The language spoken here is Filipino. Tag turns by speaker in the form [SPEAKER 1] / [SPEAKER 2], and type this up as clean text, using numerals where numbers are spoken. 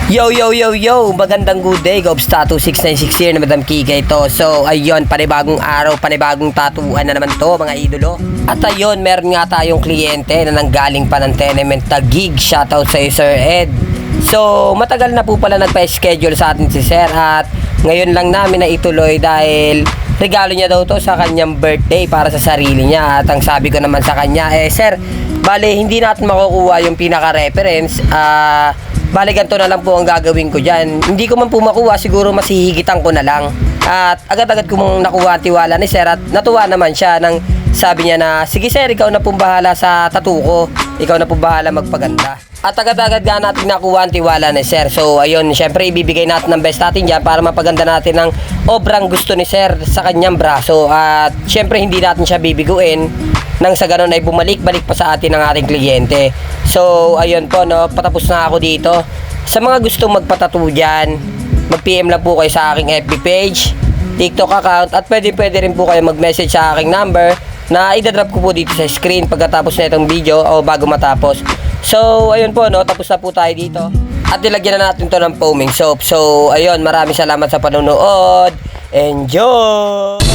[SPEAKER 1] Yo, yo, yo, yo! Magandang good day, Gobs22696 here na Madam Kika ito. So, ayun, panibagong araw, panibagong tatuan na naman to, mga idolo. At ayun, meron nga tayong kliyente na nanggaling pa ng Tenement Taguig. Shoutout sa Sir Ed. So, matagal na po pala nagpa-schedule sa atin si Sir at ngayon lang namin na ituloy dahil regalo niya daw to sa kanyang birthday para sa sarili niya. At ang sabi ko naman sa kanya, Sir, bale, hindi natin makukuha yung pinaka-reference. Bale, ganito na lang po ang gagawin ko dyan. Hindi ko man po makuha, siguro masihigitan ko na lang. At agad-agad ko mong nakuha ang tiwala ni Sir at natuwa naman siya nang sabi niya na, sige Sir, ikaw na pong bahala sa tattoo ko. Ikaw na pong bahala magpaganda. At agad-agad nga natin nakuha ang tiwala ni Sir. So ayun, syempre ibibigay natin ng best natin dyan para mapaganda natin ng obrang gusto ni Sir sa kanyang braso. At syempre hindi natin siya bibiguin nang sa ganun ay bumalik-balik pa sa atin ng ating kliyente. So ayun po, no, patapos na ako dito. Sa mga gustong magpatattoo dyan, mag-PM lang po kayo sa aking FB page, TikTok account, at pwede rin po kayo mag-message sa aking number na idadrop ko po dito sa screen pagkatapos na itong video o bago matapos. So ayun po, no, tapos na po tayo dito. At nilagyan na natin to ng foaming soap. So ayun, maraming salamat sa panonood. Enjoy!